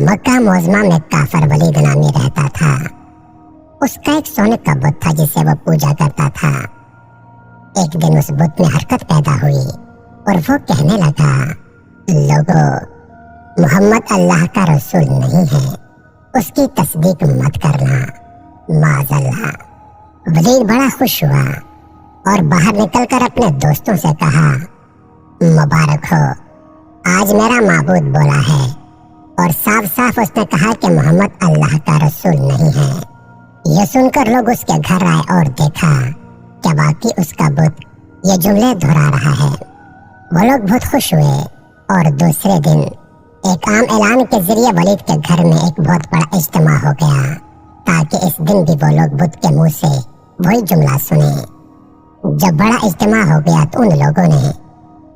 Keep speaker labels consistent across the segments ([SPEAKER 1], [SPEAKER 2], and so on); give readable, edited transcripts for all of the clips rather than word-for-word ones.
[SPEAKER 1] मक्का मोज़मा में काफर वलीद नामी रहता था। उसका एक सोने का बुत था जिसे वो पूजा करता था। एक दिन उस बुत में हरकत पैदा हुई और वो कहने लगा, लोगों, मोहम्मद अल्लाह का रसूल नहीं है, उसकी तस्दीक मत करना, माज़अल्लाह। वलीद बड़ा खुश हुआ और बाहर निकलकर अपने दोस्तों से कहा, मुबारक हो, आज मेरा माबूद बोला है और साफ साफ उसने कहा कि मोहम्मद अल्लाह का रसूल नहीं है। यह सुनकर लोग उसके घर आए और देखा कि वाकई उसका बुत ये जुमले दोहरा रहा है। वो लोग बहुत खुश हुए और दूसरे दिन एक आम ऐलान के जरिए वलीद के घर में एक बहुत बड़ा इज्तिमा हो गया ताकि इस दिन भी वो लोग बुत के मुंह से वही जुमला सुने। जब बड़ा इज्तिमा हो गया तो उन लोगों ने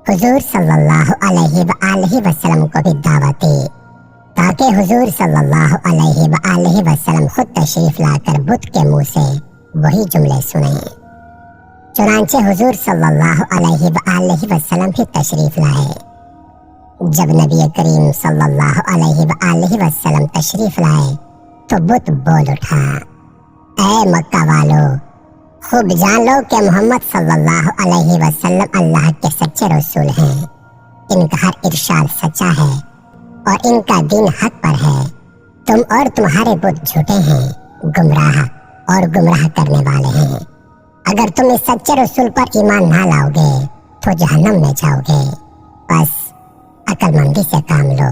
[SPEAKER 1] हुजूर सल्लल्लाहु अलैहि वसल्लम को भी दावत दी ताकि हुजूर सल्लल्लाहु अलैहि वसल्लम खुद तशरीफ लाकर बुत के मुंह से वही जुमले सुने। चुनांचे हुजूर सल्लल्लाहु अलैहि वसल्लम भी तशरीफ लाए। जब नबी करीम सल्लल्लाहु अलैहि वसल्लम तशरीफ लाए तो बुत बोल उठा, ऐ मक्का वालों, खूब जान लो कि मोहम्मद सल्लल्लाहु अलैहि वसल्लम अल्लाह के सच्चे रसूल हैं। इनका हर इरशाद सच्चा है और इनका दीन हक पर है। तुम और तुम्हारे बुत झूठे हैं, गुमराह और गुमराह करने वाले हैं। अगर तुम इस सच्चे रसूल पर ईमान ना लाओगे तो जहन्नम में जाओगे। बस अक्लमंदी से काम लो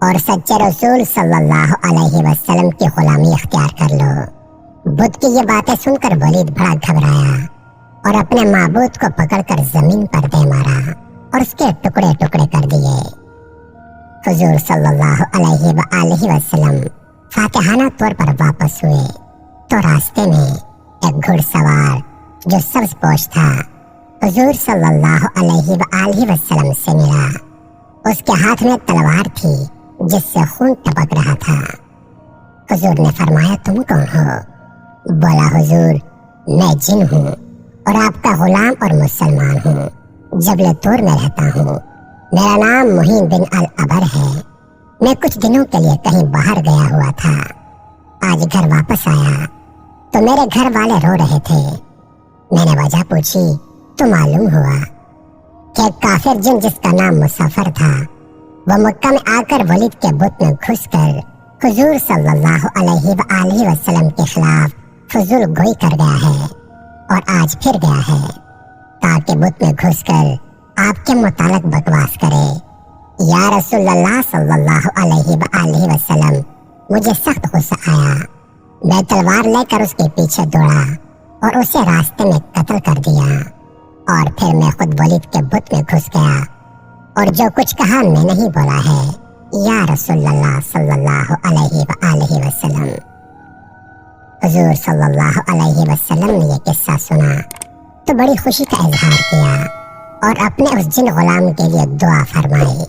[SPEAKER 1] और सच्चे रसूल सल्लल्लाहु अलैहि वसल्लम की गुलामी इख्तियार कर लो। बुत की ये बातें सुनकर वलीद बड़ा घबराया और अपने माबूद को पकड़कर जमीन पर दे मारा और उसके टुकड़े टुकड़े कर दिए। हुजूर सल्लल्लाहु अलैहि वसल्लम फातिहाना तौर पर वापस हुए तो रास्ते में एक घुड़सवार जो सब्ज पोश था हुजूर सल्लल्लाहु अलैहि वसल्लम से मिला। उसके हाथ में तलवार थी जिससे खून टपक रहा था। हुजूर ने फरमाया, तुम कौन हो? बोला, हुजूर, मैं जिन हूँ और आपका गुलाम और मुसलमान हूँ। जबल तूर में रहता हूँ। मेरा नाम मुहीन बिन अल अबर है। मैं कुछ दिनों के लिए कहीं बाहर गया हुआ था। आज घर वापस आया तो मेरे घर वाले रो रहे थे। मैंने वजह पूछी तो मालूम हुआ कि एक काफिर जिन जिसका नाम मुसाफिर था वह मक्का में आकर वलीद के बुत में घुसकर हुजूर सल्लल्लाहु अलैहि वसल्लम के खिलाफ फजूल गोई कर गया है और आज फिर गया है ताकि बुत में घुसकर आपके मुतालिक बकवास करे। या रसूलल्लाह सल्लल्लाहु अलैहि वसल्लम, मुझे सख्त गुस्सा आया। मैं तलवार लेकर उसके पीछे दौड़ा और उसे रास्ते में कत्ल कर दिया और फिर मैं खुद वलीद के बुत में घुस गया और जो कुछ कहा मैंने ही बोला है, या रसूलल्लाह सल्लल्लाहु अलैहि वसल्लम। हुजूर सल्लल्लाहु अलैहि वसल्लम ने यह किस्सा सुना तो बड़ी खुशी का इजहार किया और अपने उस जिन गुलाम के लिए दुआ फरमाई।